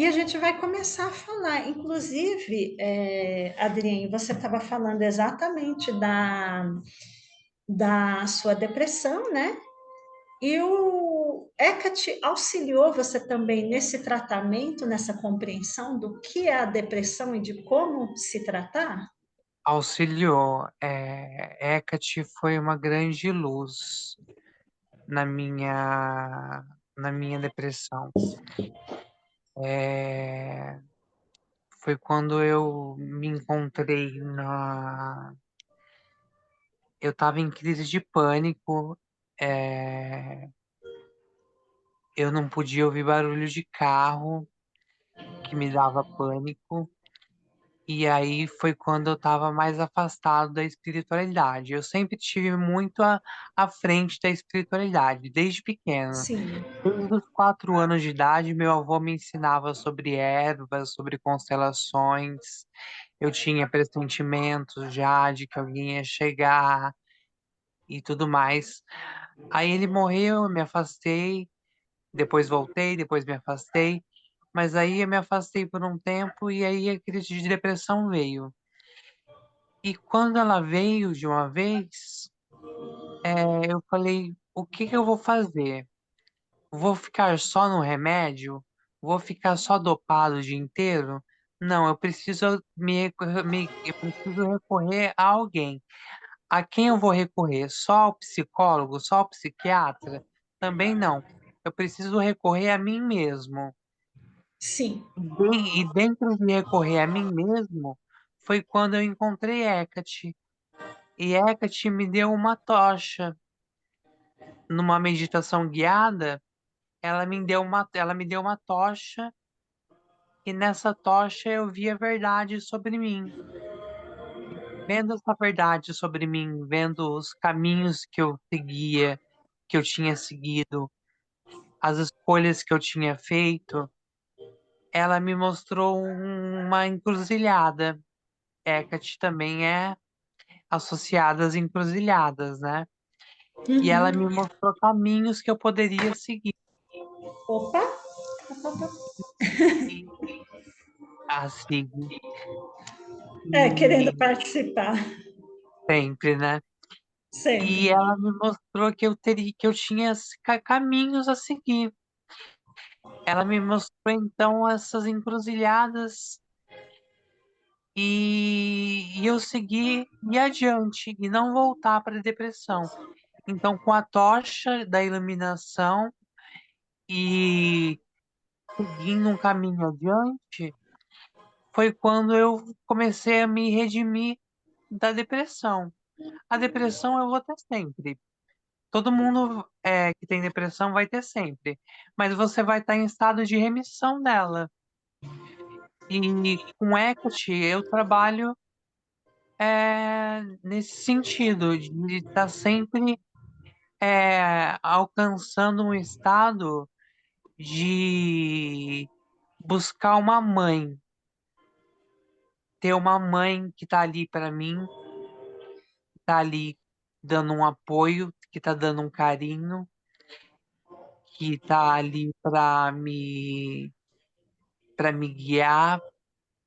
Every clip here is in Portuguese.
E a gente vai começar a falar. Inclusive, Adriane, você estava falando exatamente da sua depressão, né? E o Hecate auxiliou você também nesse tratamento, nessa compreensão do que é a depressão e de como se tratar? Auxiliou. Hecate foi uma grande luz na minha depressão. É, Foi quando eu me encontrei na. Eu estava em crise de pânico. é, Eu não podia ouvir barulho de carro, que me dava pânico. E aí foi quando eu estava mais afastado da espiritualidade. Eu sempre tive muito à frente da espiritualidade, desde pequeno. Sim, Desde os 4 anos de idade, meu avô me ensinava sobre ervas, sobre constelações. Eu tinha pressentimentos já de que alguém ia chegar e tudo mais. Aí ele morreu, eu me afastei, depois voltei, depois me afastei. Mas aí eu me afastei por um tempo e aí a crise de depressão veio. E quando ela veio de uma vez, eu falei: o que que eu vou fazer? Vou ficar só no remédio? Vou ficar só dopado o dia inteiro? Não, eu preciso eu preciso recorrer a alguém. A quem eu vou recorrer? Só ao psicólogo? Só ao psiquiatra? Também não. Eu preciso recorrer a mim mesmo. sim. E dentro de recorrer a mim mesmo, foi quando eu encontrei Hecate. E Hecate me deu uma tocha. Numa meditação guiada, ela me deu uma tocha e nessa tocha eu vi a verdade sobre mim. Vendo essa verdade sobre mim, vendo os caminhos que eu seguia, que eu tinha seguido, as escolhas que eu tinha feito, ela me mostrou uma encruzilhada. Hecate também é associada às encruzilhadas, né? E ela me Uhum. mostrou caminhos que eu poderia seguir. Opa, opa, opa. E assim, Querendo e participar. sempre, né? Sempre. E ela me mostrou que eu tinha caminhos a seguir. Ela me mostrou então essas encruzilhadas e eu segui e adiante e não voltar para a depressão. Então, com a tocha da iluminação e seguindo um caminho adiante, foi quando eu comecei a me redimir da depressão. A depressão eu vou ter sempre. Todo mundo que tem depressão vai ter sempre, mas você vai estar em estado de remissão dela. E com Hecate eu trabalho nesse sentido, de estar sempre alcançando um estado de buscar uma mãe, ter uma mãe que está ali para mim, que está ali dando um apoio, que está dando um carinho, que está ali para me guiar,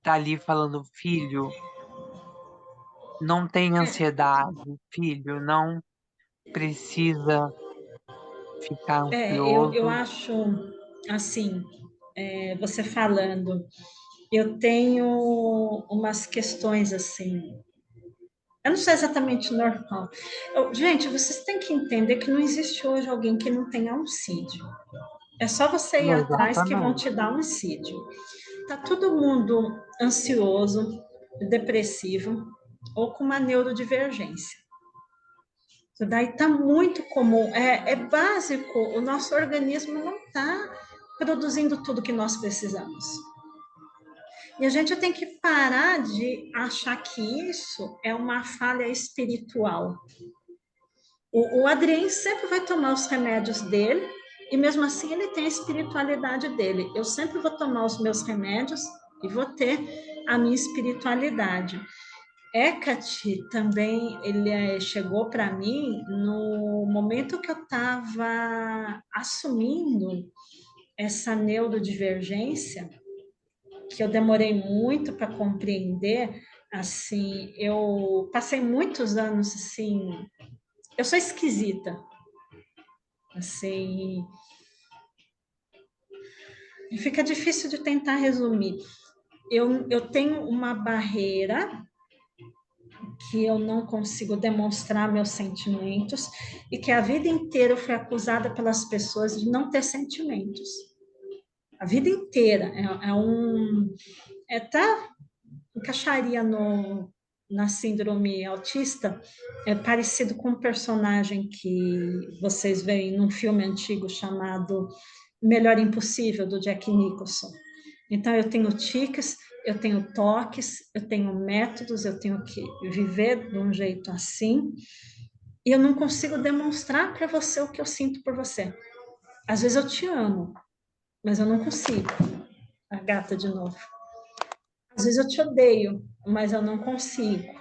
tá ali falando, filho, não tem ansiedade, filho, não precisa ficar Eu ansioso. acho, assim, você falando, eu tenho umas questões assim. Eu não sei exatamente normal. Gente, vocês têm que entender que não existe hoje alguém que não tenha um CID. É só você ir atrás que vão Exatamente. te dar um CID. Tá todo mundo ansioso, depressivo ou com uma neurodivergência. Isso daí está muito comum, é básico, o nosso organismo não está produzindo tudo que nós precisamos. E a gente tem que parar de achar que isso é uma falha espiritual. O Adrien sempre vai tomar os remédios dele, e mesmo assim ele tem a espiritualidade dele. Eu sempre vou tomar os meus remédios e vou ter a minha espiritualidade. Hecate também, ele chegou para mim no momento que eu estava assumindo essa neurodivergência. que eu demorei muito para compreender, assim, eu passei muitos anos assim, eu sou esquisita, assim, fica difícil de tentar resumir. Eu tenho uma barreira que eu não consigo demonstrar meus sentimentos e que a vida inteira eu fui acusada pelas pessoas de não ter sentimentos. A vida inteira. Tá encaixaria na síndrome autista, é parecido com um personagem que vocês veem num filme antigo chamado Melhor Impossível, do Jack Nicholson. Então, eu tenho tiques, eu tenho toques, eu tenho métodos, eu tenho que viver de um jeito assim, e eu não consigo demonstrar para você o que eu sinto por você. Às vezes eu te amo, mas eu não consigo. A gata de novo. Às vezes eu te odeio, mas eu não consigo.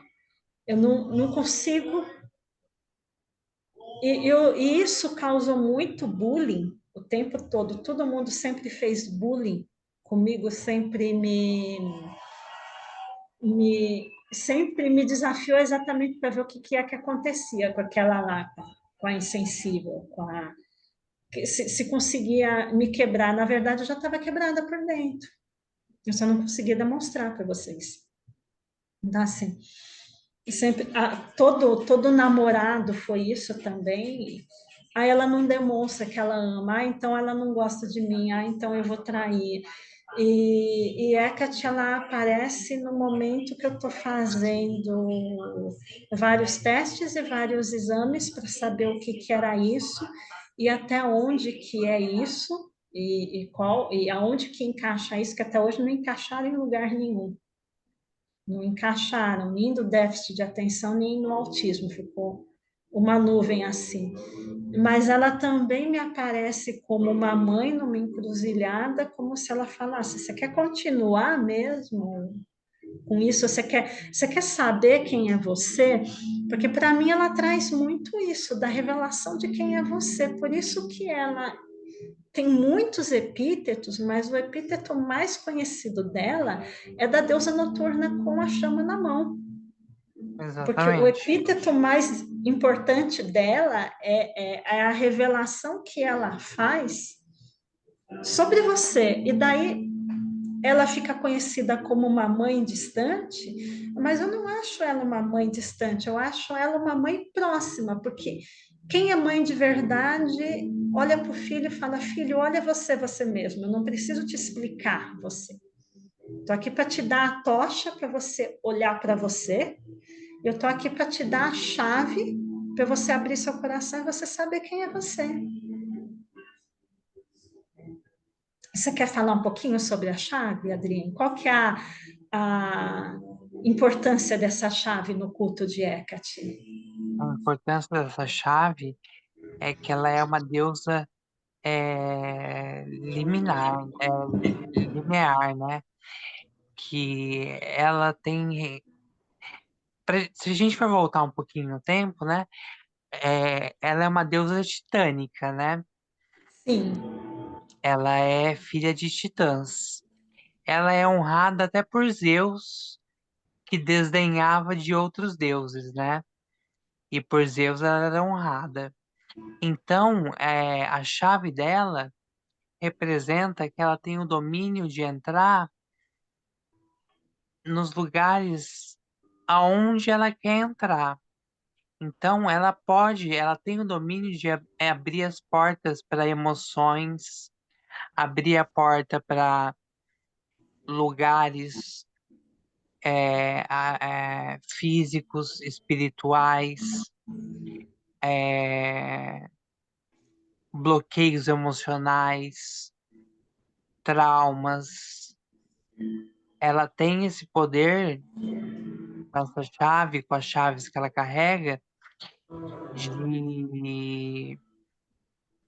Eu não consigo. E isso causou muito bullying o tempo todo. Todo mundo sempre fez bullying comigo, sempre me desafiou exatamente para ver o que é que acontecia com aquela lá, com a insensível, se conseguia me quebrar. Na verdade, eu já estava quebrada por dentro. Eu só não conseguia demonstrar para vocês. Então, assim, sempre, todo namorado foi isso também. Aí ela não demonstra que ela ama, então ela não gosta de mim, então eu vou trair. E Hecate, ela aparece no momento que eu estou fazendo vários testes e vários exames para saber o que era isso e até onde que é isso e aonde que encaixa isso, que até hoje não encaixaram em lugar nenhum. Não encaixaram nem do déficit de atenção, nem no autismo, ficou uma nuvem assim. Mas ela também me aparece como uma mãe numa encruzilhada, como se ela falasse: você quer continuar mesmo com isso? Você quer saber quem é você? Porque para mim ela traz muito isso, da revelação de quem é você. Por isso que ela tem muitos epítetos, mas o epíteto mais conhecido dela é da deusa noturna com a chama na mão. Porque o Exatamente. epíteto mais importante dela é a revelação que ela faz sobre você. E daí ela fica conhecida como uma mãe distante, mas eu não acho ela uma mãe distante, eu acho ela uma mãe próxima, porque quem é mãe de verdade olha para o filho e fala: filho, olha você mesmo, eu não preciso te explicar você. Estou aqui para te dar a tocha para você olhar para você. Eu estou aqui para te dar a chave para você abrir seu coração e você saber quem é você. Você quer falar um pouquinho sobre a chave, Adriane? Qual que é a importância dessa chave no culto de Hecate? A importância dessa chave é que ela é uma deusa linear, né? Que ela tem. Se a gente for voltar um pouquinho no tempo, né? Ela é uma deusa titânica, né? Sim, Ela é filha de titãs. Ela é honrada até por Zeus, que desdenhava de outros deuses, né? E por Zeus ela era honrada. Então, a chave dela representa que ela tem o domínio de entrar nos lugares aonde ela quer entrar. Então, ela tem o domínio de abrir as portas para emoções, abrir a porta para lugares físicos, espirituais, é, bloqueios emocionais, traumas. Ela tem esse poder, essa chave, com as chaves que ela carrega, de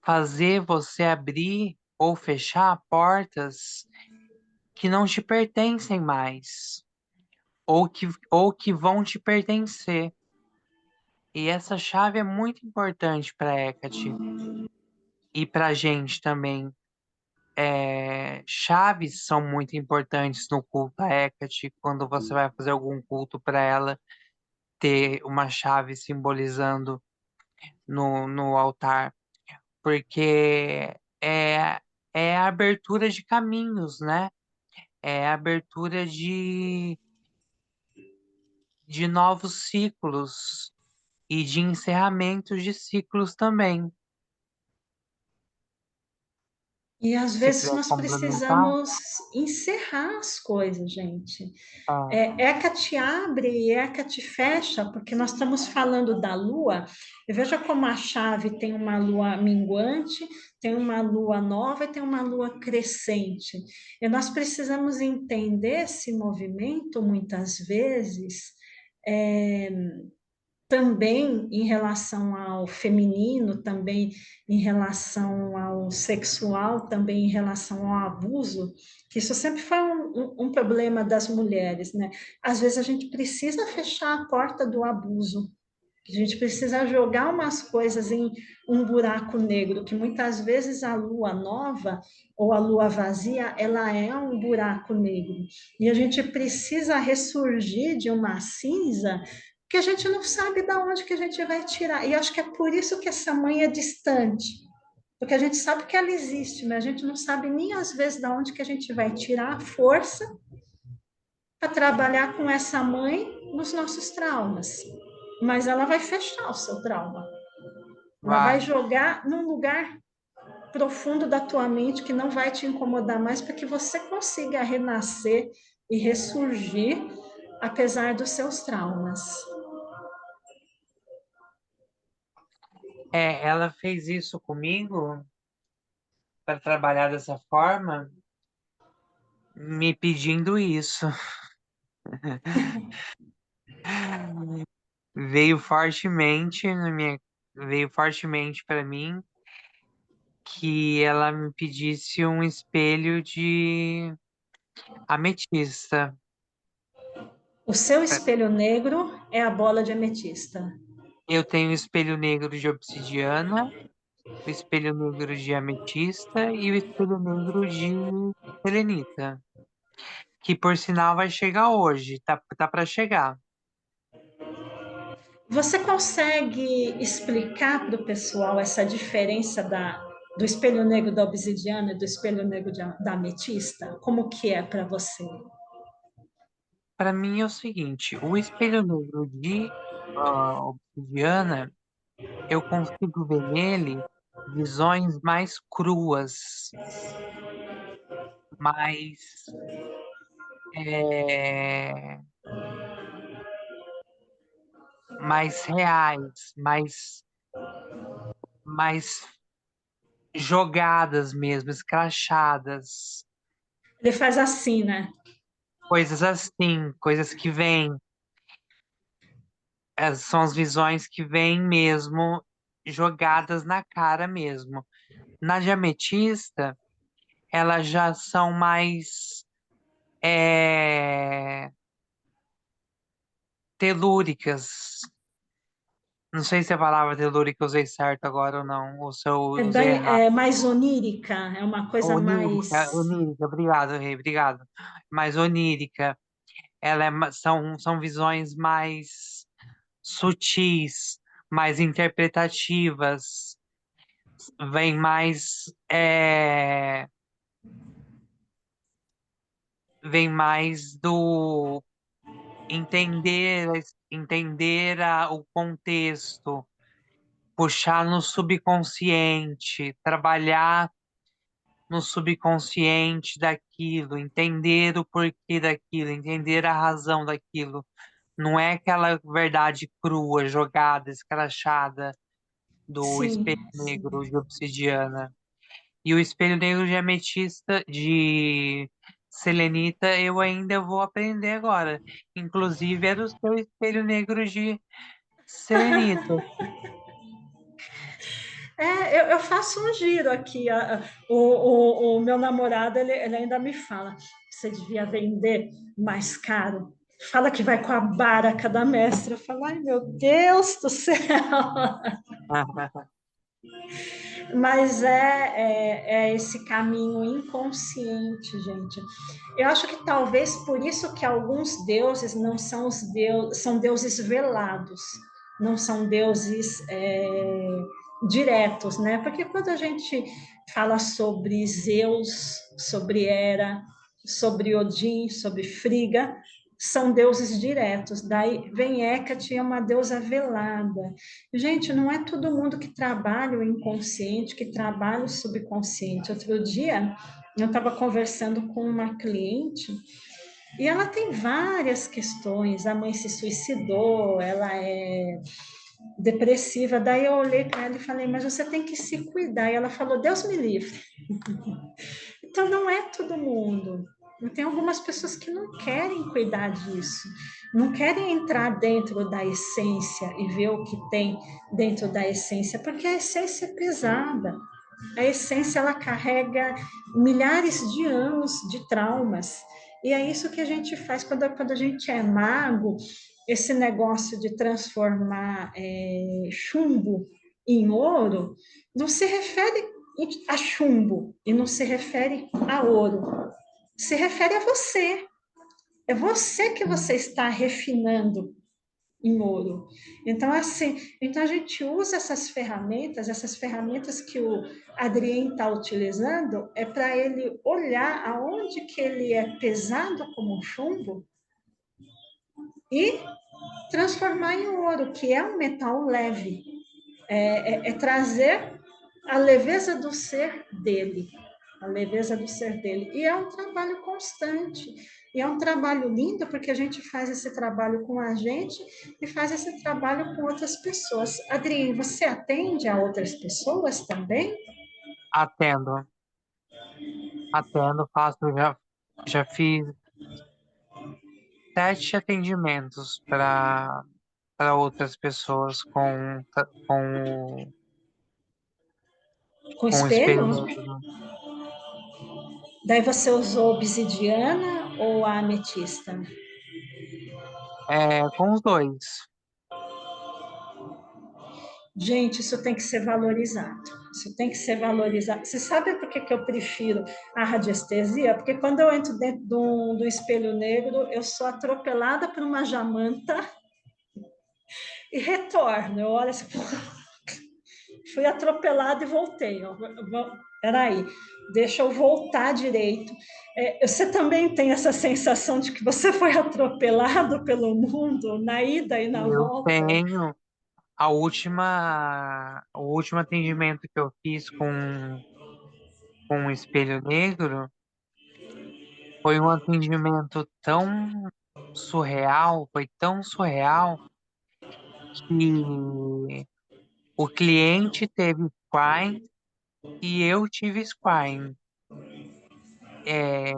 fazer você abrir ou fechar portas que não te pertencem mais, ou que vão te pertencer. E essa chave é muito importante para Hecate e para a gente também, chaves são muito importantes no culto a Hecate, quando você vai fazer algum culto para ela, ter uma chave simbolizando no altar, porque é a abertura de caminhos, né? É a abertura de novos ciclos e de encerramentos de ciclos também. E às Se vezes quiser nós complementar, precisamos encerrar as coisas, gente. ah, Eca te abre e Eca te fecha, porque nós estamos falando da lua. E veja como a chave tem uma lua minguante, tem uma lua nova e tem uma lua crescente. E nós precisamos entender esse movimento, muitas vezes, é, também em relação ao feminino, também em relação ao sexual, também em relação ao abuso, que isso sempre foi um problema das mulheres, né? Às vezes a gente precisa fechar a porta do abuso, a gente precisa jogar umas coisas em um buraco negro, que muitas vezes a lua nova ou a lua vazia, ela é um buraco negro. E a gente precisa ressurgir de uma cinza que a gente não sabe de onde que a gente vai tirar. E acho que é por isso que essa mãe é distante. Porque a gente sabe que ela existe, mas a gente não sabe nem às vezes de onde que a gente vai tirar a força para trabalhar com essa mãe nos nossos traumas. Mas ela vai fechar o seu trauma. Ela vai vai. jogar num lugar profundo da tua mente que não vai te incomodar mais para que você consiga renascer e ressurgir apesar dos seus traumas. Ela fez isso comigo para trabalhar dessa forma, me pedindo isso. Veio fortemente veio fortemente para mim que ela me pedisse um espelho de ametista. O seu espelho negro é a bola de ametista. Eu tenho o espelho negro de obsidiana, o espelho negro de ametista e o espelho negro de selenita, que por sinal vai chegar hoje, tá para chegar. Você consegue explicar para o pessoal essa diferença do espelho negro da obsidiana e do espelho negro da ametista? Como que é para você? Para mim é o seguinte, o espelho negro de obsidiana, eu consigo ver nele visões mais cruas, mais é, mais reais, mais jogadas mesmo, escrachadas, Ele faz assim, né? coisas assim, coisas que vêm, são as visões que vêm mesmo jogadas na cara mesmo. Na de ametista, elas já são mais é, telúricas. Não sei se a palavra telúrica eu usei certo agora ou não, ou se eu usei errado. É mais onírica, é uma coisa Onírica, mais. onírica, obrigado, Rei, obrigado. Mais onírica, são visões mais sutis, mais interpretativas, vem mais, vem mais do entender o contexto, puxar no subconsciente, trabalhar no subconsciente daquilo, entender o porquê daquilo, entender a razão daquilo. Não é aquela verdade crua, jogada, escrachada do espelho Sim, negro sim. de obsidiana. E o espelho negro de ametista, de selenita, eu ainda vou aprender agora. Inclusive, era o seu espelho negro de selenita. Eu faço um giro aqui. O meu namorado, ele ainda me fala: você devia vender mais caro. Fala que vai com a barca da mestra. Eu falo: ai, meu Deus do céu. Mas é esse caminho inconsciente, gente. Eu acho que talvez por isso que alguns deuses não são os deuses, são deuses velados, não são deuses diretos, né? Porque quando a gente fala sobre Zeus, sobre Hera, sobre Odin, sobre Friga, são deuses diretos. Daí vem Hecate, é uma deusa velada. Gente, não é todo mundo que trabalha o inconsciente, que trabalha o subconsciente. Outro dia, eu estava conversando com uma cliente e ela tem várias questões. A mãe se suicidou, ela é depressiva. Daí eu olhei para ela e falei, mas você tem que se cuidar. E ela falou, Deus me livre. Então, não é todo mundo. Tem algumas pessoas que não querem cuidar disso, não querem entrar dentro da essência e ver o que tem dentro da essência, porque a essência é pesada. A essência ela carrega milhares de anos de traumas. E é isso que a gente faz quando a gente é mago, esse negócio de transformar chumbo em ouro, não se refere a chumbo e não se refere a ouro. Se refere a você. É você que você está refinando em ouro. Então, assim, então a gente usa essas ferramentas que o Adrien está utilizando, é para ele olhar aonde que ele é pesado como um chumbo e transformar em ouro, que é um metal leve. É trazer a leveza do ser dele, a leveza do ser dele. E é um trabalho constante. E é um trabalho lindo, porque a gente faz esse trabalho com a gente e faz esse trabalho com outras pessoas. Adriane, você atende a outras pessoas também? Atendo, atendo, faço, já fiz 7 atendimentos para outras pessoas Com com o espelho espelho? negro. Daí você usou obsidiana ou a ametista? Com os dois. Gente, isso tem que ser valorizado. Isso tem que ser valorizado. Você sabe por que, que eu prefiro a radiestesia? Porque quando eu entro dentro do espelho negro, eu sou atropelada por uma jamanta e retorno. Eu olho assim, fui atropelada e voltei. Peraí, deixa eu voltar direito. Você também tem essa sensação de que você foi atropelado pelo mundo na ida e na Eu volta? tenho o último atendimento que eu fiz com o espelho negro foi um atendimento tão surreal, foi tão surreal que o cliente teve spine e eu tive spine. É,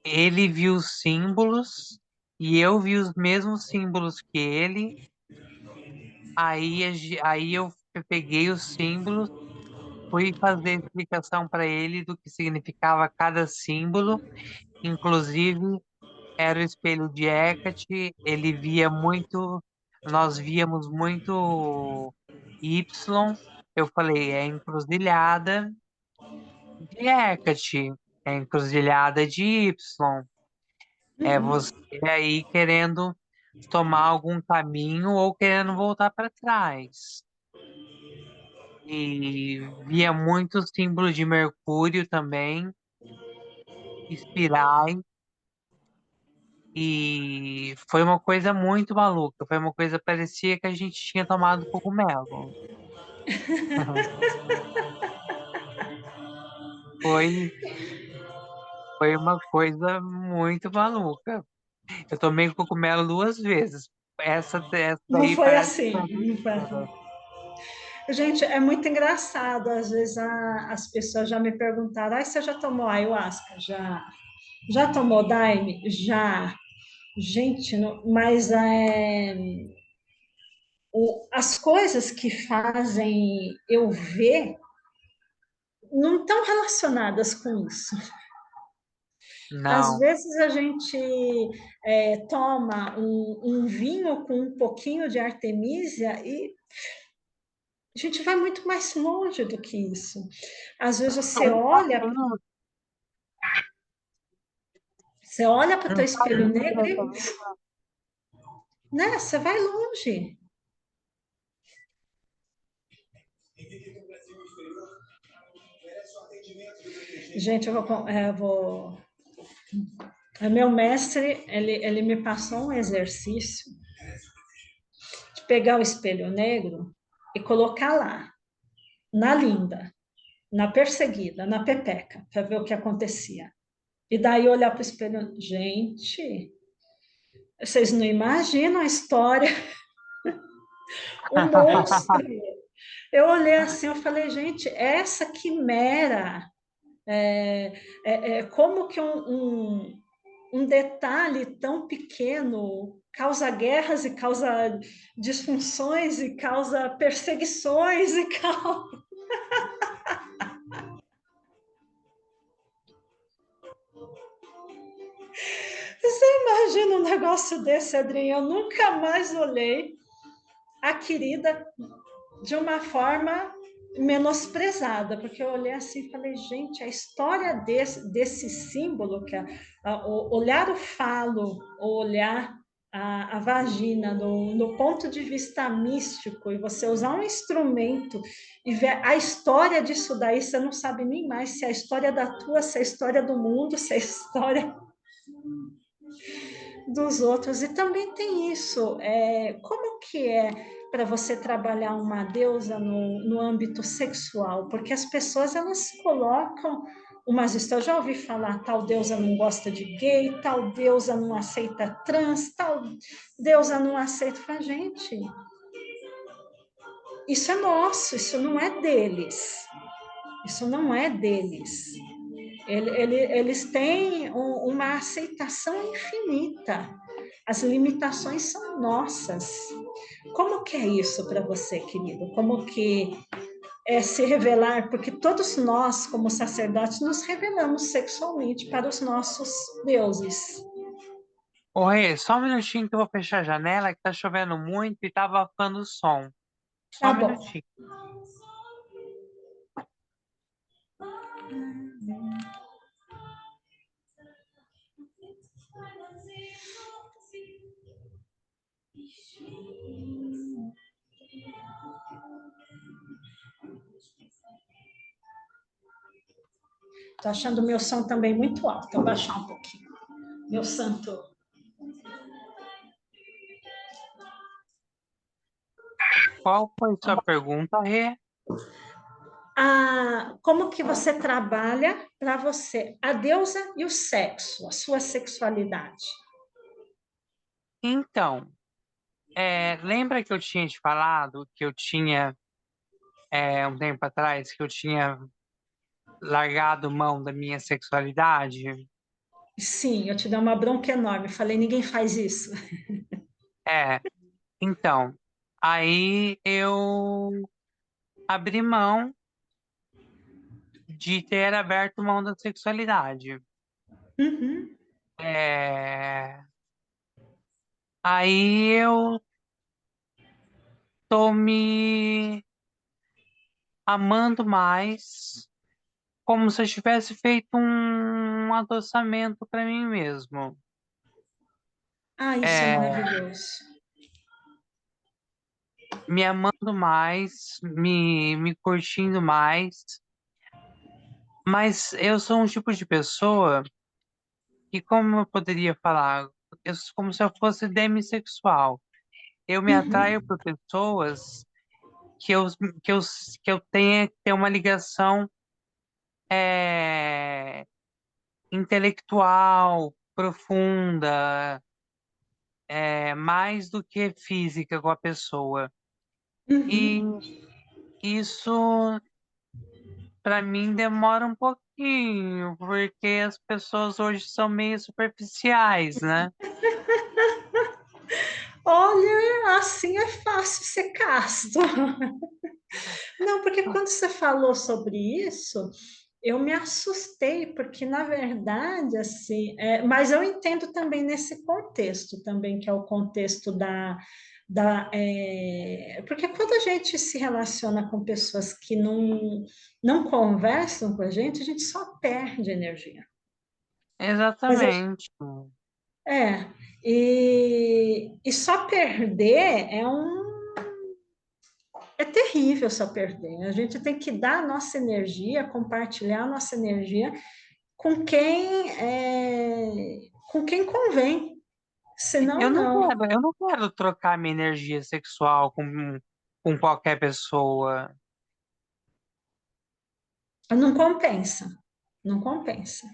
ele viu os símbolos e eu vi os mesmos símbolos que ele. Aí eu peguei os símbolos, fui fazer explicação para ele do que significava cada símbolo, inclusive era o espelho de Hecate, ele via muito, nós víamos muito Y. Eu falei, é encruzilhada de Hecate, é encruzilhada de Y. É você aí querendo tomar algum caminho ou querendo voltar para trás. E via muitos símbolos de Mercúrio também, espirais, e foi uma coisa muito maluca. Foi uma coisa, parecia que a gente tinha tomado cogumelo. Foi, foi uma coisa muito maluca. Eu tomei cogumelo 2 vezes. Essa Não daí foi parece que assim. foi a Não foi terceira. assim. Gente, é muito engraçado. Às vezes as pessoas já me perguntaram: você já tomou ayahuasca? Já. Já tomou daime? Já. Gente, mas as coisas que fazem eu ver não estão relacionadas com isso. Às Não, vezes a gente toma um vinho com um pouquinho de artemisia e A gente vai muito mais longe do que isso. Às vezes Um passinho, você olha para o teu um espelho negro passinho, e, né, você vai longe. Gente, meu mestre, ele me passou um exercício de pegar o espelho negro e colocar lá, na linda, na perseguida, na pepeca, para ver o que acontecia. E daí olhar para o espelho, gente, vocês não imaginam a história, o monstro. Eu olhei assim, eu falei, gente, essa quimera, é, como que um detalhe tão pequeno causa guerras e causa disfunções e causa perseguições e causa... Você imagina um negócio desse, Adrinha? Eu nunca mais olhei a querida de uma forma menosprezada, porque eu olhei assim e falei, gente, a história desse símbolo, olhar o falo, olhar a vagina no ponto de vista místico, e você usar um instrumento e ver a história disso daí, você não sabe nem mais se é a história da tua, se é a história do mundo, se é a história dos outros. E também tem isso, como que é para você trabalhar uma deusa no âmbito sexual? Porque as pessoas, elas colocam umas histórias, já ouvi falar, tal deusa não gosta de gay, tal deusa não aceita trans, tal deusa não aceita. Fala, gente, isso é nosso, isso não é deles. Isso não é deles. Eles têm uma aceitação infinita. As limitações são nossas. Como que é isso para você, querido? Como que é se revelar? Porque todos nós, como sacerdotes, nos revelamos sexualmente para os nossos deuses. Oi, só um minutinho que eu vou fechar a janela, que tá chovendo muito e tá abafando o som. Só Tá um bom. minutinho. Tô achando o meu som também muito alto. Vou baixar um pouquinho. Meu santo. Qual foi sua pergunta, Rê? Como que você trabalha para você a deusa e o sexo, a sua sexualidade? Então, lembra que eu tinha te falado que eu tinha, um tempo atrás, que eu tinha largado mão da minha sexualidade? Sim, eu te dei uma bronca enorme. Falei, ninguém faz isso. É, então, aí eu abri mão de ter aberto mão da sexualidade. Uhum. É, aí eu tô me amando mais, como se eu tivesse feito um adoçamento para mim mesmo. Ah, isso é É, maravilhoso. me amando mais, me curtindo mais. Mas eu sou um tipo de pessoa que, como eu poderia falar, eu sou como se eu fosse demissexual. Eu me atraio Uhum. por pessoas que eu, que eu, que eu tenha que ter uma ligação é, intelectual, profunda, mais do que física com a pessoa. E Uhum. isso, para mim, demora um pouquinho, porque as pessoas hoje são meio superficiais, né? Olha, assim é fácil ser casto. Não, porque quando você falou sobre isso, eu me assustei, porque na verdade, assim, mas eu entendo também nesse contexto também, que é o contexto Porque quando a gente se relaciona com pessoas que não conversam com a gente só perde energia. Mas Exatamente. é, e só perder é terrível só perder. A gente tem que dar a nossa energia, compartilhar a nossa energia com quem convém. Senão, não. Eu não quero trocar minha energia sexual com qualquer pessoa. Não compensa. Não compensa.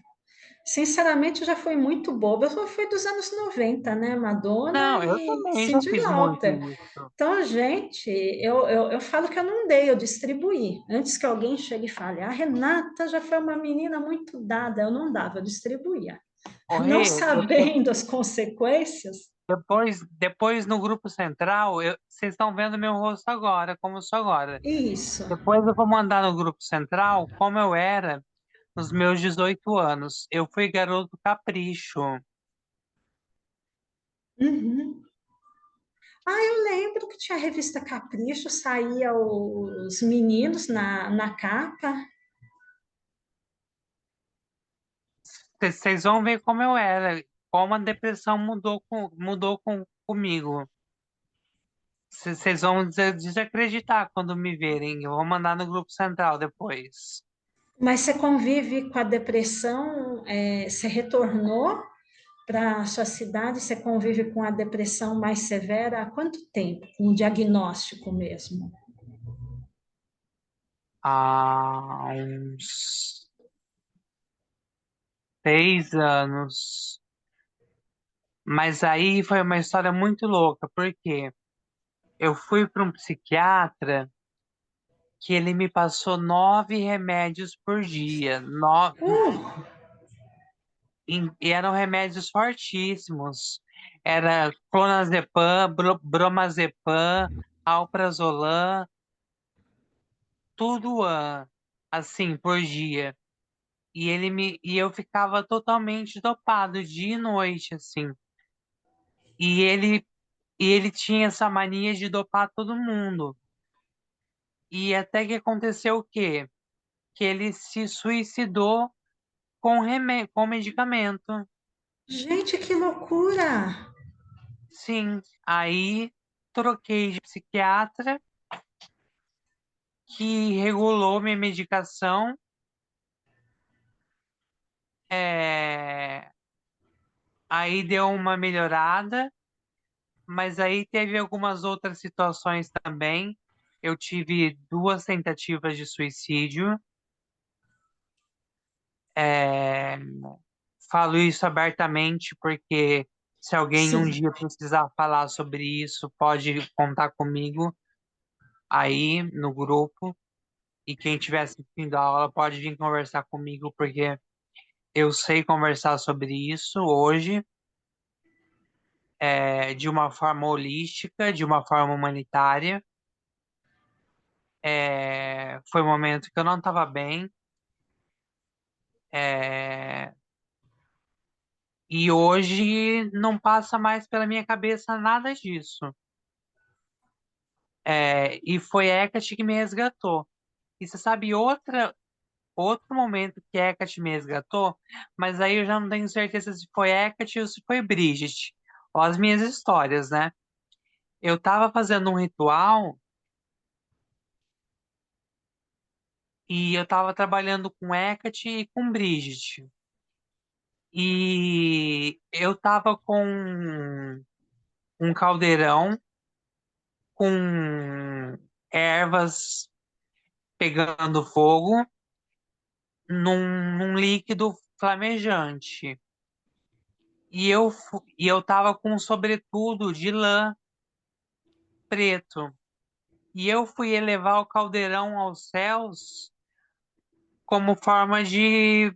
Sinceramente, já foi muito boba. Eu fui dos anos 90, né? Madonna Não, eu e também já Cyndi fiz muito Lauper. isso. Então, gente, eu falo que eu não dei, eu distribuí. Antes que alguém chegue e fale, a Renata já foi uma menina muito dada. Eu não dava, eu distribuía. Ô, Não Rê, sabendo as consequências, depois no grupo central, vocês estão vendo meu rosto agora, como eu sou agora. isso. Depois eu vou mandar no grupo central como eu era nos meus 18 anos. Eu fui garoto capricho. Uhum. Ah, eu lembro que tinha a revista Capricho, saía os meninos na capa. Vocês vão ver como eu era, como a depressão comigo. Vocês vão desacreditar quando me verem. Eu vou mandar no grupo central depois. Mas você convive com a depressão, você retornou para a sua cidade, você convive com a depressão mais severa há quanto tempo? Um diagnóstico mesmo? Há uns 6 anos. Mas aí foi uma história muito louca, porque eu fui para um psiquiatra que ele me passou 9 remédios por dia. Uh, E eram remédios fortíssimos. Era clonazepam, bromazepam, alprazolam, tudo assim por dia. E eu ficava totalmente dopado dia e noite, assim. E ele e ele tinha essa mania de dopar todo mundo. E até que aconteceu o quê? Que ele se suicidou com medicamento. gente, que loucura! Sim, aí troquei de psiquiatra que regulou minha medicação. é, Aí deu uma melhorada, mas aí teve algumas outras situações também. Eu tive 2 tentativas de suicídio. É, Falo isso abertamente porque se alguém um Sim. dia precisar falar sobre isso, pode contar comigo aí no grupo. E quem estiver assistindo a aula pode vir conversar comigo, porque eu sei conversar sobre isso hoje, de uma forma holística, de uma forma humanitária. Foi um momento que eu não estava bem, é, e hoje não passa mais pela minha cabeça nada disso. E foi Hecate que me resgatou. E você sabe outro momento que Hecate me resgatou, mas aí eu já não tenho certeza se foi Hecate ou se foi Bridget. Ou as minhas histórias, né? Eu tava fazendo um ritual e eu tava trabalhando com Hecate e com Bridget. E eu tava com um caldeirão com ervas pegando fogo num líquido flamejante. E eu tava com um sobretudo de lã preto. E eu fui elevar o caldeirão aos céus como forma de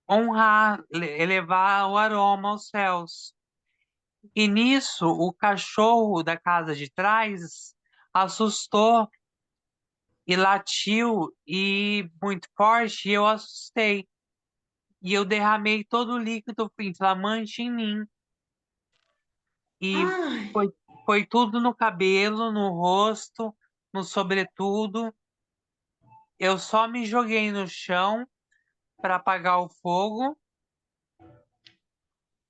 honrar, elevar o aroma aos céus. E nisso, o cachorro da casa de trás assustou e latiu e muito forte, e eu assustei. E eu derramei todo o líquido inflamante em mim. E Ai, foi, Foi tudo no cabelo, no rosto, no sobretudo. Eu só me joguei no chão para apagar o fogo.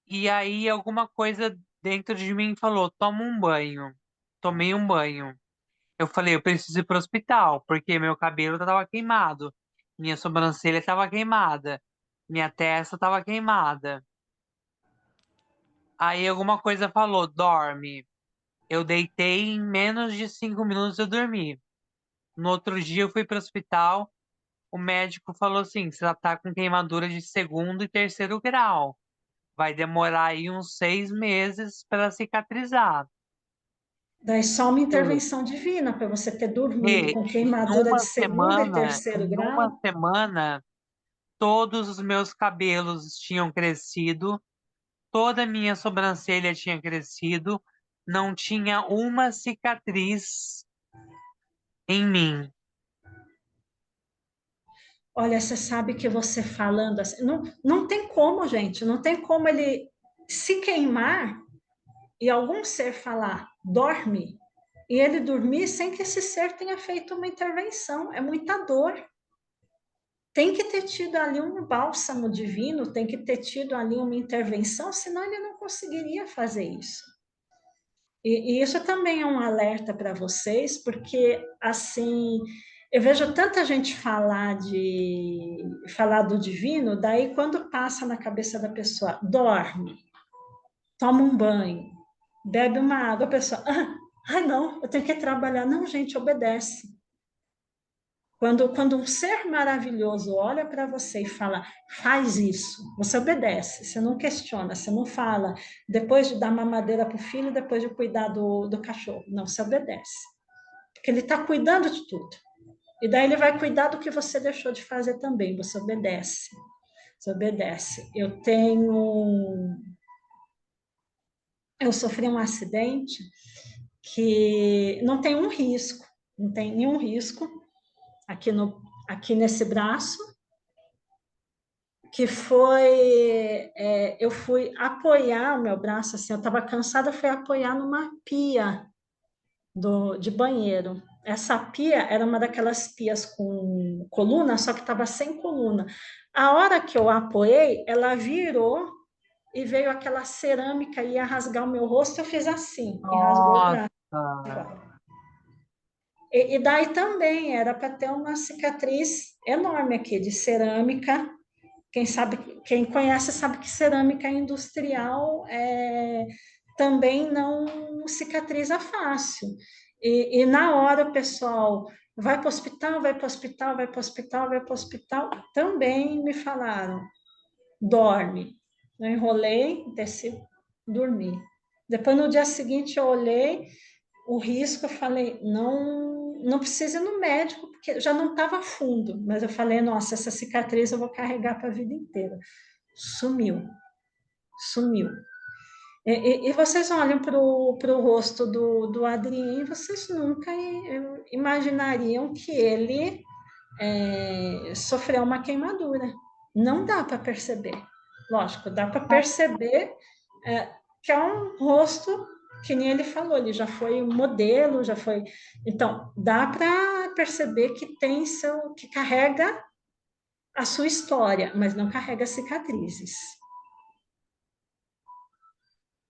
E aí alguma coisa dentro de mim falou: toma um banho. Tomei um banho. Eu falei: eu preciso ir pro hospital, porque meu cabelo estava queimado, minha sobrancelha estava queimada, minha testa estava queimada. Aí alguma coisa falou: dorme. Eu deitei, em menos de 5 minutos eu dormi. No outro dia eu fui pro hospital. O médico falou assim: você já tá com queimadura de segundo e terceiro grau. Vai demorar aí uns 6 meses para cicatrizar. Daí só uma E, intervenção divina para você ter dormido e com em queimadura de uma segundo e semana, terceiro em uma grau. semana, todos os meus cabelos tinham crescido, toda a minha sobrancelha tinha crescido, não tinha uma cicatriz em mim. Olha, você sabe que você falando assim, não tem como, gente, não tem como ele se queimar e algum ser falar, dorme, e ele dormir sem que esse ser tenha feito uma intervenção. É muita dor. Tem que ter tido ali um bálsamo divino, tem que ter tido ali uma intervenção, senão ele não conseguiria fazer isso. E isso também é um alerta para vocês, porque assim, eu vejo tanta gente falar do divino, daí quando passa na cabeça da pessoa, dorme, toma um banho, bebe uma água, a pessoa, ai não, eu tenho que trabalhar. Não, gente, obedece. Quando um ser maravilhoso olha para você e fala, faz isso, você obedece, você não questiona, você não fala, depois de dar mamadeira para o filho, depois de cuidar do cachorro. Não, você obedece. Porque ele está cuidando de tudo. E daí ele vai cuidar do que você deixou de fazer também, você obedece. Você obedece. Eu sofri um acidente que não tem um risco, não tem nenhum risco aqui nesse braço, que foi, eu fui apoiar o meu braço, assim, eu estava cansada, fui apoiar numa pia de banheiro. Essa pia era uma daquelas pias com coluna, só que estava sem coluna. A hora que eu apoiei, ela virou e veio aquela cerâmica e ia rasgar o meu rosto, eu fiz assim, e rasgou o Nossa, braço. E daí também era para ter uma cicatriz enorme aqui de cerâmica. Quem sabe, quem conhece sabe que cerâmica industrial também não cicatriza fácil. E na hora o pessoal vai para o hospital, vai para o hospital, vai para o hospital, vai para o hospital, também me falaram, dorme. Eu enrolei, desci, dormi. Depois no dia seguinte eu olhei o risco, eu falei, não precisa ir no médico, porque já não estava fundo, mas eu falei, nossa, essa cicatriz eu vou carregar para a vida inteira. Sumiu, sumiu. E vocês olham para o rosto do Adrien, vocês nunca imaginariam que ele sofreu uma queimadura. Não dá para perceber. Lógico, dá para perceber que é um rosto que nem ele falou, ele já foi modelo, já foi. Então, dá para perceber que que carrega a sua história, mas não carrega cicatrizes.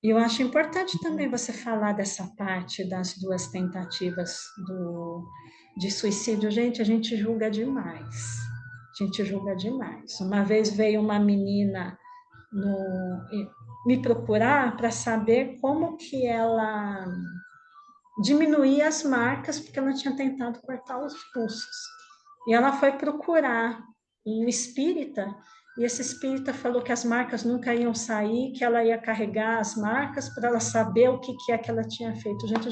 E eu acho importante também você falar dessa parte das duas tentativas de suicídio. Gente, a gente julga demais. A gente julga demais. Uma vez veio uma menina me procurar para saber como que ela diminuía as marcas, porque ela tinha tentado cortar os pulsos. E ela foi procurar um espírita, e esse espírita falou que as marcas nunca iam sair, que ela ia carregar as marcas para ela saber o que é que ela tinha feito. Gente, a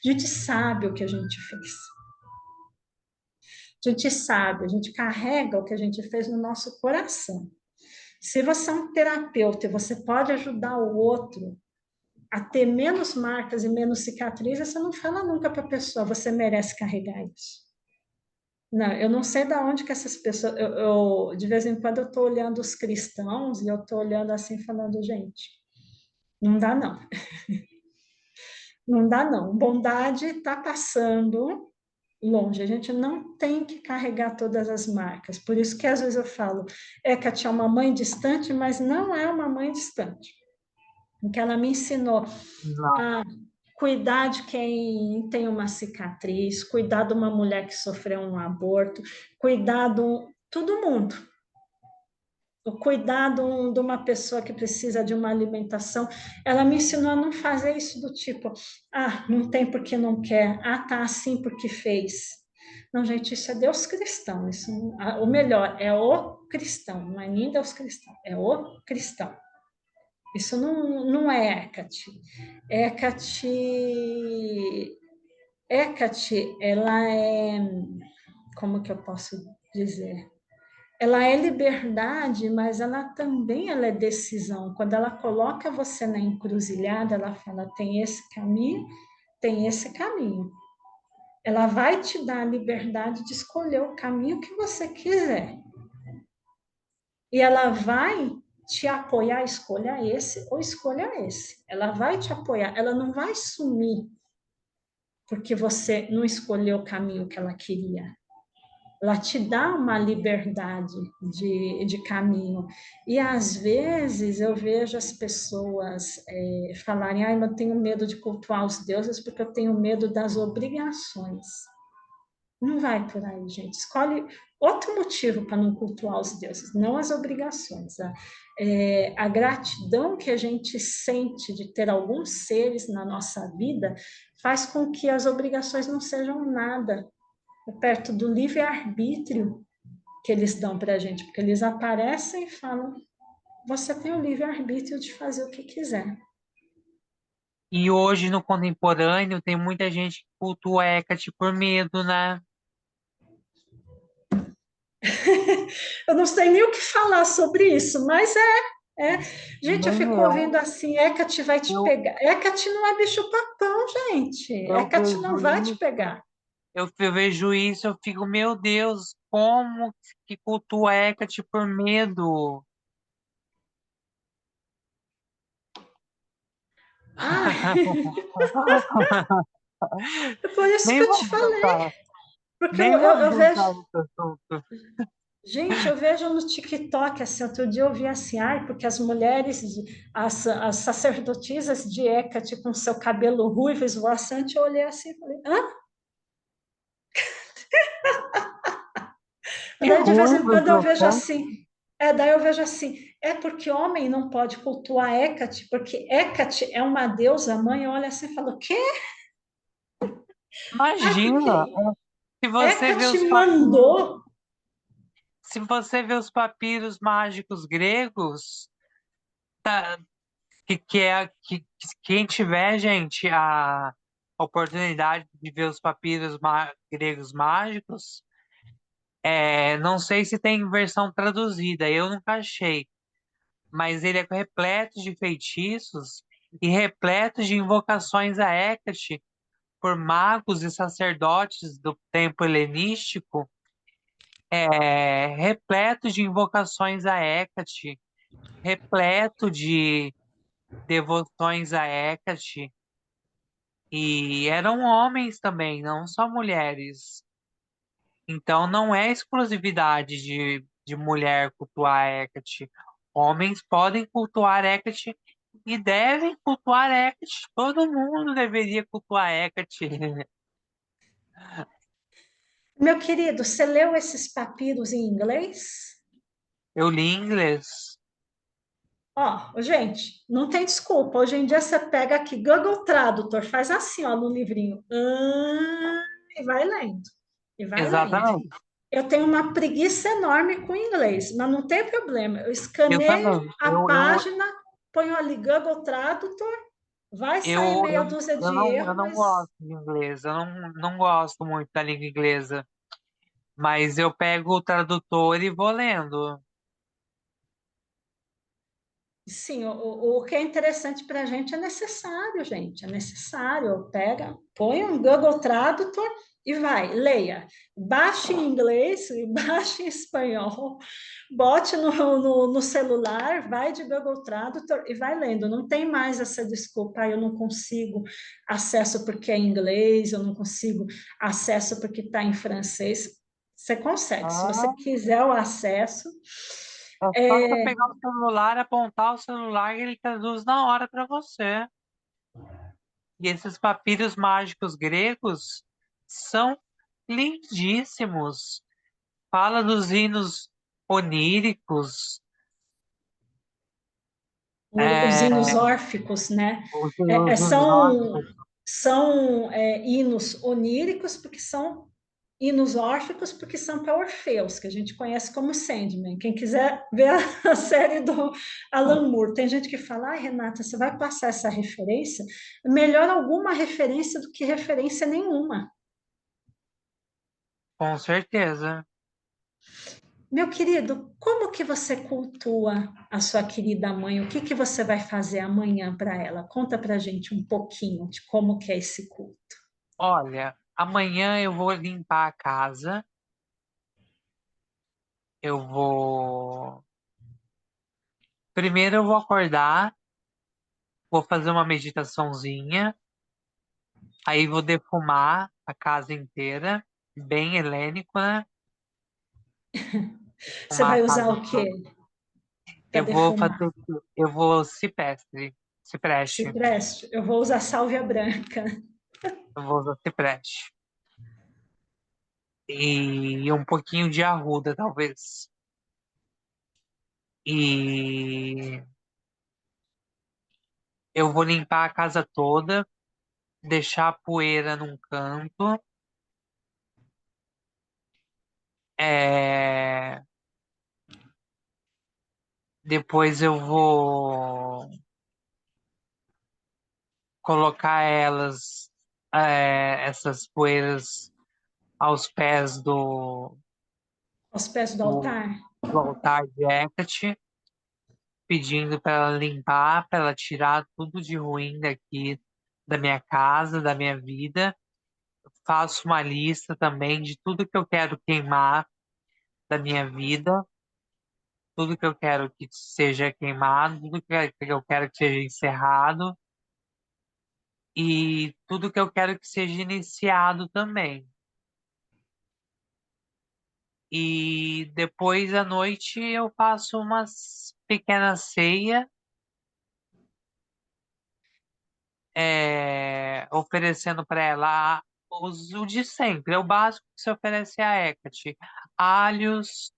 gente sabe o que a gente fez. A gente sabe, a gente carrega o que a gente fez no nosso coração. Se você é um terapeuta e você pode ajudar o outro a ter menos marcas e menos cicatrizes, você não fala nunca para a pessoa, você merece carregar isso. Não, eu não sei de onde que essas pessoas. De vez em quando eu estou olhando os cristãos e eu estou olhando assim, falando, gente, não dá não. Não dá, não. Bondade está passando longe. A gente não tem que carregar todas as marcas. Por isso que às vezes eu falo, Hecate é uma mãe distante, mas não é uma mãe distante. Porque ela me ensinou Não. a cuidar de quem tem uma cicatriz, cuidar de uma mulher que sofreu um aborto, cuidar de todo mundo. O cuidado de uma pessoa que precisa de uma alimentação, ela me ensinou a não fazer isso do tipo, ah, não tem porque não quer, ah, tá assim porque fez. Não, gente, isso é Deus cristão. Isso, o melhor é o cristão, não é nem Deus cristão, é o cristão. Isso não é Hecate. Hecate, Hecate, ela é, como que eu posso dizer? Ela é liberdade, mas ela é decisão. Quando ela coloca você na encruzilhada, ela fala: tem esse caminho, tem esse caminho. Ela vai te dar a liberdade de escolher o caminho que você quiser. E ela vai te apoiar, escolha esse ou escolha esse. Ela vai te apoiar, ela não vai sumir porque você não escolheu o caminho que ela queria. Ela te dá uma liberdade de caminho. E às vezes eu vejo as pessoas falarem: ah, eu tenho medo de cultuar os deuses porque eu tenho medo das obrigações. Não vai por aí, gente. Escolhe outro motivo para não cultuar os deuses, não as obrigações. A gratidão que a gente sente de ter alguns seres na nossa vida faz com que as obrigações não sejam nada perto do livre-arbítrio que eles dão para a gente, porque eles aparecem e falam: você tem o livre-arbítrio de fazer o que quiser. E hoje, no contemporâneo, tem muita gente que cultua Hecate por medo, né? Eu não sei nem o que falar sobre isso, mas é. Gente, eu Nem fico eu. ouvindo assim: Hecate vai te Eu, pegar. Hecate não é bicho-papão, gente. eu Hecate não vejo vai te isso, pegar. eu vejo isso, eu fico, meu Deus, como que cultua Hecate por medo? Ah, é por isso que Nem eu te vamos falei. tentar, Porque nem vamos eu vejo. tentar esse assunto. Gente, eu vejo no TikTok, assim, outro dia eu vi assim, ai, porque as mulheres, as sacerdotisas de Hecate com seu cabelo ruivo, esvoaçante, eu olhei assim e falei, hã? Que Daí de vez em ruim, quando eu vejo bastante. assim, daí eu vejo assim, é porque homem não pode cultuar Hecate, porque Hecate é uma deusa mãe, eu olho assim e falo, o quê? Ah, Imagina, porque se você vê Hecate os papiros, mandou. se você vê os papiros mágicos gregos, que quem tiver, gente, a oportunidade de ver os papiros gregos mágicos, não sei se tem versão traduzida, eu nunca achei, mas ele é repleto de feitiços e repleto de invocações a Hecate por magos e sacerdotes do tempo helenístico, repleto de invocações a Hecate, repleto de devoções a Hecate. E eram homens também, não só mulheres. Então não é exclusividade de mulher cultuar Hecate. Homens podem cultuar Hecate e devem cultuar Hecate. Todo mundo deveria cultuar Hecate. Meu querido, você leu esses papiros em inglês? Eu li em inglês. Ó, gente, não tem desculpa. Hoje em dia você pega aqui Google Tradutor, faz assim, ó, no livrinho. E vai lendo. E vai lendo. Exatamente. Eu tenho uma preguiça enorme com inglês, mas não tem problema. Eu Eu escaneio também. a página, ponho ali Google Tradutor, vai sair Eu, meia eu, dúzia de eu erros, não mas gosto de inglês. Eu não gosto muito da língua inglesa. Mas eu pego o tradutor e vou lendo. Sim, o que é interessante para a gente é necessário, gente, é necessário. Pega, põe um Google Tradutor e vai, leia. Baixe em inglês, baixe em espanhol, bote no celular, vai de Google Tradutor e vai lendo. Não tem mais essa desculpa, eu não consigo acesso porque é em inglês, eu não consigo acesso porque está em francês. Você consegue, se você Ah, quiser o acesso. é só você É, pegar o celular, apontar o celular e ele traduz na hora para você. E esses papiros mágicos gregos são lindíssimos. Fala dos hinos oníricos, os hinos é, órficos, né? os hinos nórdicos. São hinos oníricos, porque são hinos órficos, porque são para Orfeus, que a gente conhece como Sandman. Quem quiser ver a série do Alan Moore, tem gente que fala, ai, Renata, você vai passar essa referência? Melhor alguma referência do que referência nenhuma. Com certeza. Meu querido, como que você cultua a sua querida mãe? O que que você vai fazer amanhã para ela? Conta para gente um pouquinho de como que é esse culto. Olha, amanhã eu vou limpar a casa. Eu vou. Primeiro eu vou acordar, vou fazer uma meditaçãozinha, aí vou defumar a casa inteira, bem helênico, né? Você Defumar a vai usar casa o quê toda. para Eu vou fazer, defumar? eu vou cipreste, cipreste. Cipreste? Eu vou usar sálvia branca. Eu vou usar cipreste. E um pouquinho de arruda, talvez. E eu vou limpar a casa toda, deixar a poeira num canto. É, depois eu vou colocar essas poeiras aos pés Aos pés do do, altar? do altar de Hecate, pedindo para ela limpar, para ela tirar tudo de ruim daqui da minha casa, da minha vida. Faço uma lista também de tudo que eu quero queimar da minha vida, tudo que eu quero que seja queimado, tudo que eu quero que seja encerrado e tudo que eu quero que seja iniciado também. E depois à noite eu faço uma pequena ceia, oferecendo para ela o de sempre, é o básico que se oferece a Hecate: alhos,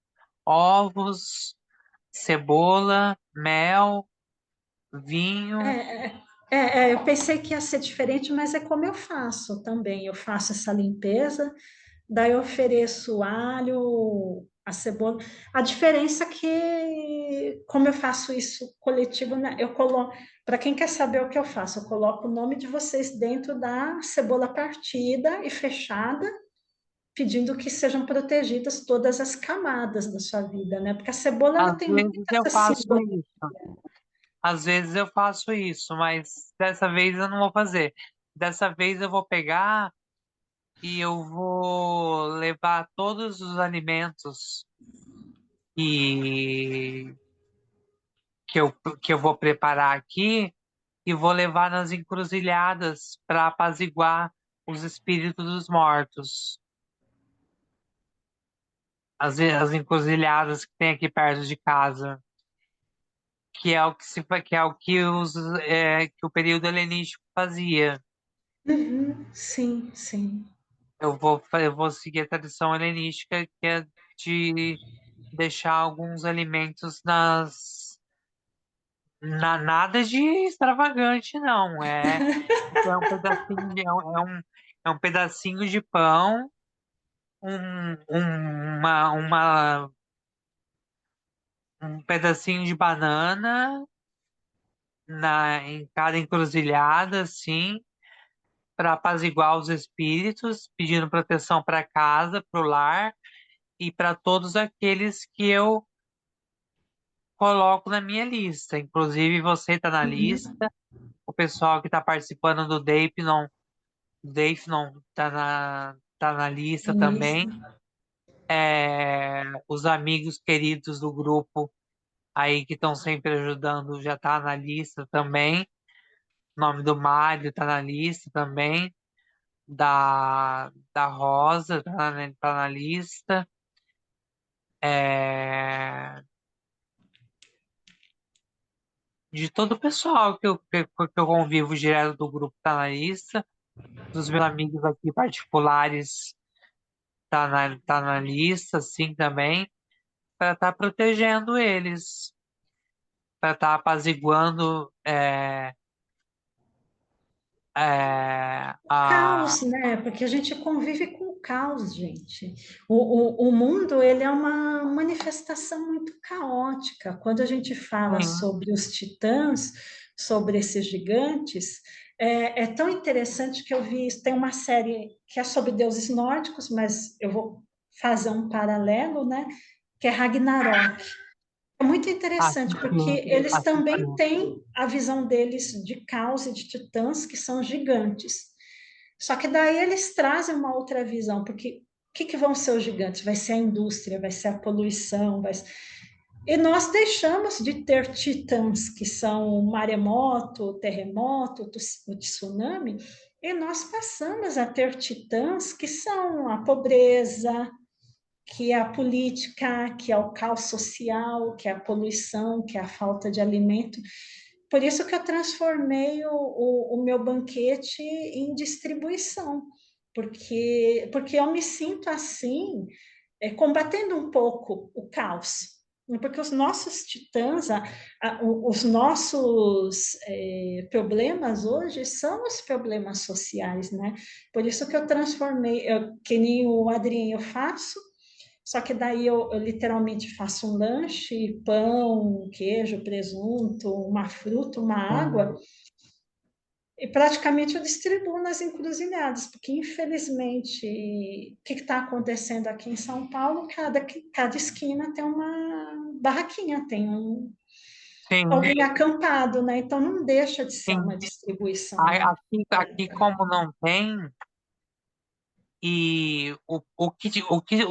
ovos, cebola, mel, vinho. É, eu pensei que ia ser diferente, mas é como eu faço também. Eu faço essa limpeza, daí eu ofereço o alho, a cebola. A diferença é que, como eu faço isso coletivo, né, eu coloco. Para quem quer saber o que eu faço, eu coloco o nome de vocês dentro da cebola partida e fechada, pedindo que sejam protegidas todas as camadas da sua vida, né? Porque a cebola ela Às tem muito vezes eu essa faço simbologia. isso, às vezes eu faço isso, mas dessa vez eu não vou fazer. Dessa vez eu vou pegar e eu vou levar todos os alimentos que, que eu, que eu vou preparar aqui e vou levar nas encruzilhadas para apaziguar os espíritos dos mortos. As encruzilhadas que tem aqui perto de casa, que é o que que o período helenístico fazia. Uhum, sim, sim. Eu vou seguir a tradição helenística, que é de deixar alguns alimentos nada de extravagante, não. É um pedacinho é um pedacinho de pão, um pedacinho de banana em cada encruzilhada, assim, para apaziguar os espíritos, pedindo proteção para casa, para o lar e para todos aqueles que eu coloco na minha lista. Inclusive, você está na lista, o pessoal que está participando do Dayton tá na lista também. Isso. Os amigos queridos do grupo aí que estão sempre ajudando já tá na lista também. O nome do Mário tá na lista também. Da Rosa tá na lista. É, de todo o pessoal que eu convivo direto do grupo tá na lista. Dos meus amigos aqui particulares tá na lista, assim, também. Para estar protegendo eles. Para estar apaziguando Caos, né? Porque a gente convive com o caos, gente. O mundo, ele é uma manifestação muito caótica. Quando a gente fala sim, sobre os titãs, sobre esses gigantes, é tão interessante que eu vi, tem uma série que é sobre deuses nórdicos, mas eu vou fazer um paralelo, né? Que é Ragnarok. É muito interessante, porque assisti, eles assisti. também têm a visão deles de caos e de titãs, que são gigantes. Só que daí eles trazem uma outra visão, porque o que vão ser os gigantes? Vai ser a indústria, vai ser a poluição, e nós deixamos de ter titãs, que são o maremoto, o terremoto, o tsunami, e nós passamos a ter titãs que são a pobreza, que é a política, que é o caos social, que é a poluição, que é a falta de alimento. Por isso que eu transformei o meu banquete em distribuição, porque eu me sinto assim, combatendo um pouco o caos. Porque os nossos titãs, os nossos problemas hoje são os problemas sociais, né? Por isso que eu transformei, que nem o Adrien eu faço, só que daí eu literalmente faço um lanche, pão, queijo, presunto, uma fruta, uma água, Sim, e praticamente eu distribuo nas encruzilhadas, porque infelizmente o que está acontecendo aqui em São Paulo, cada esquina tem uma barraquinha, tem sim, alguém acampado, né? Então não deixa de ser sim. uma distribuição, né? Aqui como não tem, e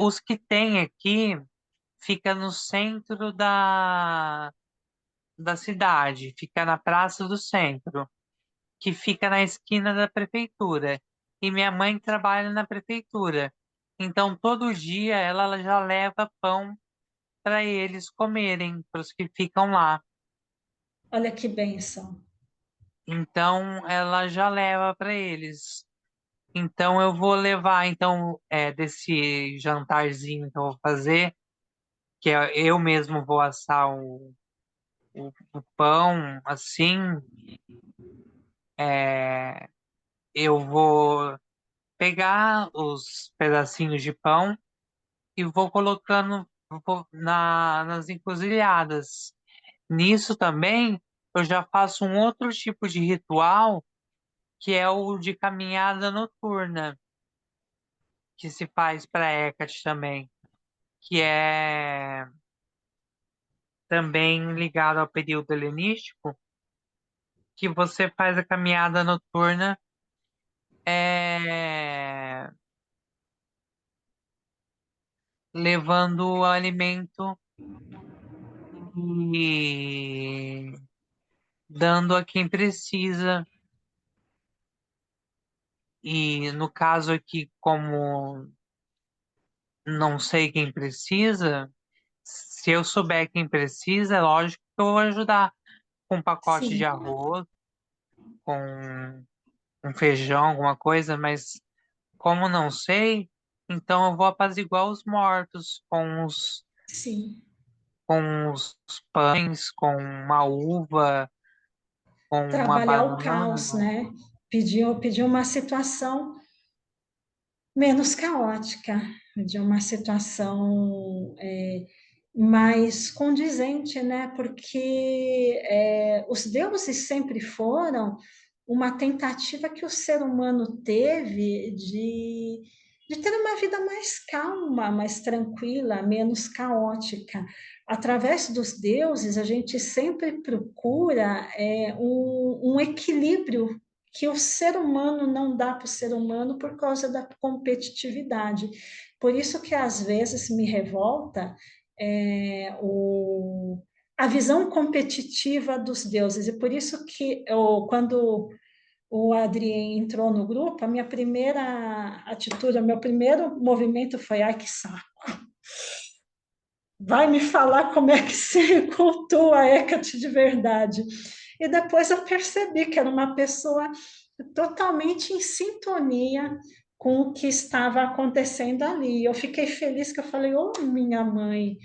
os que tem aqui fica no centro da cidade, fica na Praça do Centro, que fica na esquina da prefeitura. E minha mãe trabalha na prefeitura. Então, todo dia ela já leva pão para eles comerem, para os que ficam lá. Olha que bênção. Então, ela já leva para eles. Então, eu vou levar então desse jantarzinho que eu vou fazer, que eu mesmo vou assar o pão, assim, é, eu vou pegar os pedacinhos de pão e vou colocando nas encruzilhadas. Nisso também eu já faço um outro tipo de ritual, que é o de caminhada noturna, que se faz para Hecate também, que é também ligado ao período helenístico, que você faz a caminhada noturna é, levando o alimento e dando a quem precisa. E no caso aqui, como não sei quem precisa, se eu souber quem precisa, é lógico que eu vou ajudar com um pacote de Sim, arroz, com um feijão, alguma coisa, mas como não sei, então eu vou apaziguar os mortos sim. com os pães, com uma uva, com uma Trabalhar o caos, banana. né? Pedir uma situação menos caótica, de uma situação mais condizente, né? Porque os deuses sempre foram uma tentativa que o ser humano teve de ter uma vida mais calma, mais tranquila, menos caótica. Através dos deuses, a gente sempre procura um equilíbrio que o ser humano não dá para o ser humano por causa da competitividade. Por isso que às vezes me revolta a visão competitiva dos deuses. E por isso que quando o Adrien entrou no grupo, a minha primeira atitude, o meu primeiro movimento foi: ai, que saco, vai me falar como é que se cultua Hecate de verdade. E depois eu percebi que era uma pessoa totalmente em sintonia com o que estava acontecendo ali. Eu fiquei feliz que eu falei: ô, minha mãe,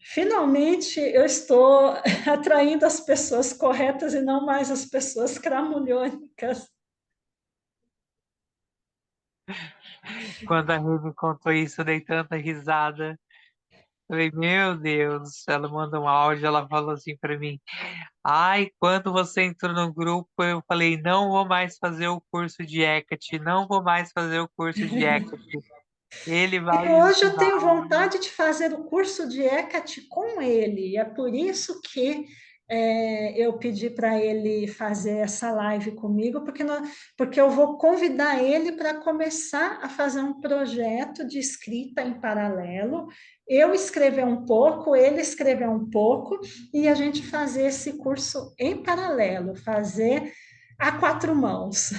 finalmente eu estou atraindo as pessoas corretas e não mais as pessoas cramulhônicas. Quando a Rê me contou isso, eu dei tanta risada. Falei, meu Deus, ela mandou um áudio, ela falou assim pra mim, ai, quando você entrou no grupo, eu falei, não vou mais fazer o curso de Hecate, não vou mais fazer o curso de Hecate. Ele E vai hoje eu ensinar. tenho vontade de fazer o curso de Hecate com ele. É por isso que eu pedi para ele fazer essa live comigo, porque eu vou convidar ele para começar a fazer um projeto de escrita em paralelo. Eu escrever um pouco, ele escrever um pouco, e a gente fazer esse curso em paralelo, fazer a quatro mãos.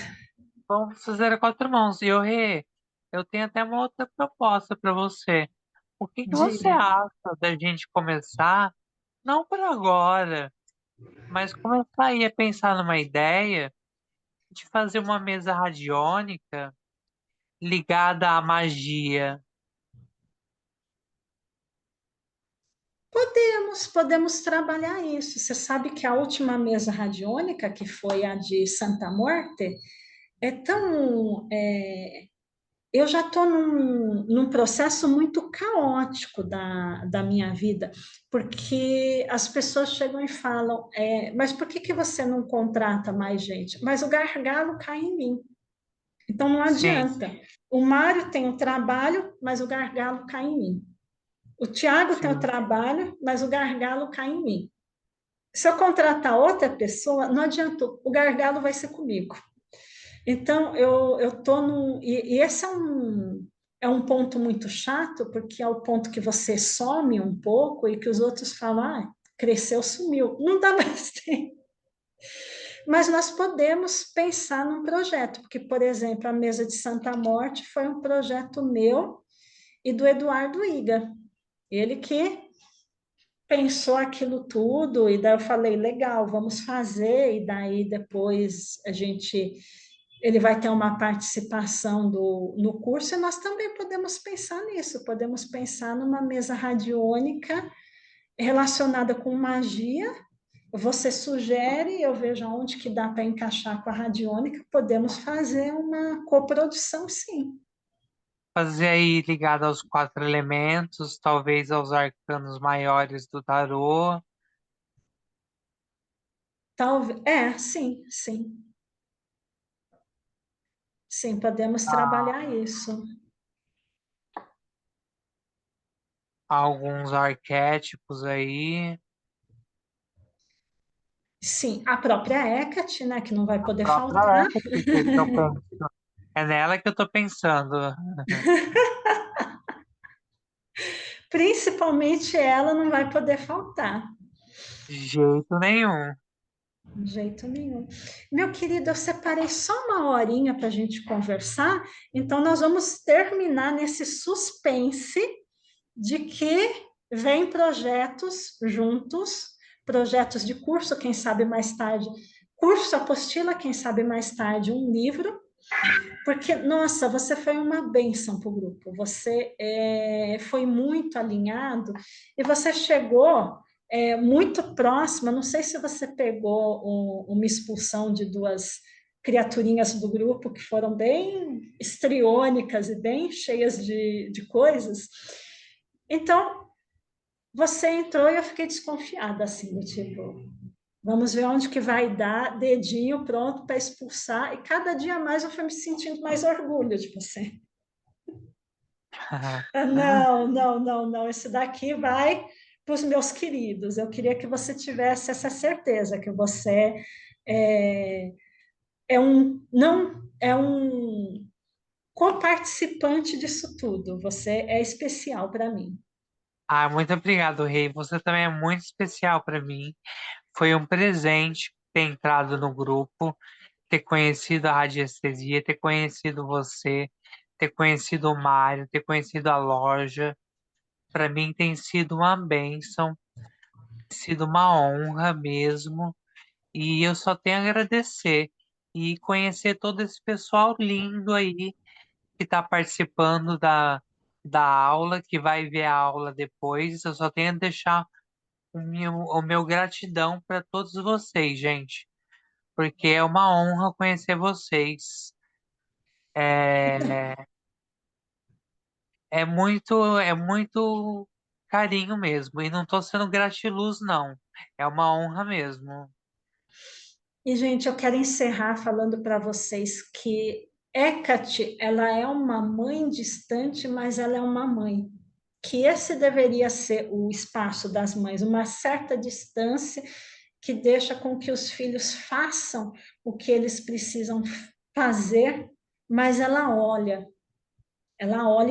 Vamos fazer a quatro mãos. E Rê, eu tenho até uma outra proposta para você. O que que você Diga. acha da gente começar, não por agora, mas começar aí a pensar numa ideia de fazer uma mesa radiônica ligada à magia? Podemos trabalhar isso. Você sabe que a última mesa radiônica, que foi a de Santa Morte, é tão. Eu já estou num processo muito caótico da minha vida, porque as pessoas chegam e falam: mas por que você não contrata mais gente? Mas o gargalo cai em mim. Então não Sim, adianta. O Mário tem o trabalho, mas o gargalo cai em mim. O Tiago tem o sim. trabalho, mas o gargalo cai em mim. Se eu contratar outra pessoa, não adianta, o gargalo vai ser comigo. Então, eu estou num. E esse é um ponto muito chato, porque é o ponto que você some um pouco e que os outros falam: cresceu, sumiu. Não dá mais tempo. Mas nós podemos pensar num projeto, porque, por exemplo, a mesa de Santa Morte foi um projeto meu e do Eduardo Iga. Ele que pensou aquilo tudo, e daí eu falei, legal, vamos fazer, e daí depois ele vai ter uma participação no curso, e nós também podemos pensar nisso, podemos pensar numa mesa radiônica relacionada com magia, você sugere, eu vejo onde que dá para encaixar com a radiônica, podemos fazer uma coprodução, sim. Fazer aí ligado aos quatro elementos, talvez aos arcanos maiores do tarô, Talvez, sim, sim, sim, podemos a- trabalhar isso. alguns arquétipos aí. Sim, a própria Hecate, né, que não vai A poder própria faltar. Hecate, que eu penso. É nela que eu tô pensando. Principalmente ela não vai poder faltar, De jeito nenhum. de jeito nenhum. Meu querido, eu separei só uma horinha para a gente conversar, então nós vamos terminar nesse suspense de que vem projetos juntos, projetos de curso, quem sabe mais tarde, curso apostila, quem sabe mais tarde um livro. Porque, nossa, você foi uma bênção para o grupo, você foi muito alinhado e você chegou muito próxima. Não sei se você pegou uma expulsão de duas criaturinhas do grupo que foram bem estriônicas e bem cheias de coisas. Então, você entrou e eu fiquei desconfiada, assim, do tipo, vamos ver onde que vai dar, dedinho pronto para expulsar. E cada dia mais eu fui me sentindo mais orgulho de você. Ah, não, não, não, não. Esse daqui vai para os meus queridos. Eu queria que você tivesse essa certeza que você é, é um coparticipante disso tudo. Você é especial para mim. Ah, muito obrigado, Rei. Você também é muito especial para mim. Foi um presente ter entrado no grupo, ter conhecido a radiestesia, ter conhecido você, ter conhecido o Mário, ter conhecido a loja. Para mim tem sido uma bênção, tem sido uma honra mesmo. E eu só tenho a agradecer e conhecer todo esse pessoal lindo aí que está participando da aula, que vai ver a aula depois. Eu só tenho a deixar o meu gratidão para todos vocês, gente, porque é uma honra conhecer vocês. É, é muito carinho mesmo. E não tô sendo gratiluz, não. É uma honra mesmo. E, gente, eu quero encerrar falando para vocês que Hecate, ela é uma mãe distante, mas ela é uma mãe. Que esse deveria ser o espaço das mães, uma certa distância que deixa com que os filhos façam o que eles precisam fazer, mas ela olha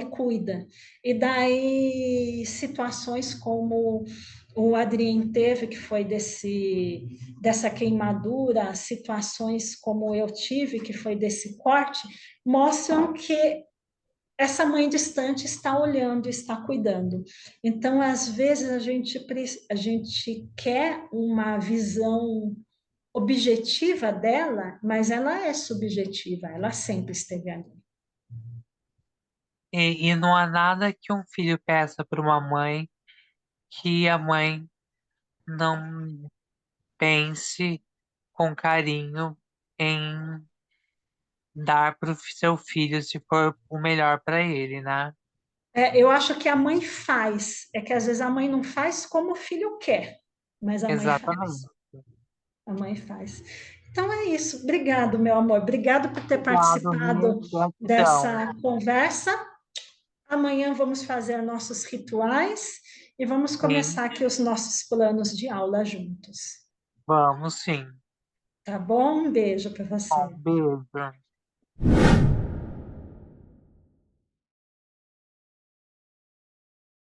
e cuida. E daí situações como o Adrien teve, que foi dessa queimadura, situações como eu tive, que foi desse corte, mostram que essa mãe distante está olhando, está cuidando. Então, às vezes, a gente quer uma visão objetiva dela, mas ela é subjetiva, ela sempre esteve ali. E não há nada que um filho peça para uma mãe que a mãe não pense com carinho em dar para o seu filho se for o melhor para ele, né? É, eu acho que a mãe faz, é que às vezes a mãe não faz como o filho quer, mas a mãe faz. Exatamente. A mãe faz. Então é isso. Obrigado, meu amor. Obrigado por ter Obrigado, Rê. participado Gratidão. dessa conversa. Amanhã vamos fazer nossos rituais e vamos Sim, começar aqui os nossos planos de aula juntos. vamos sim. Tá bom? Um beijo para Bom, você. beijo.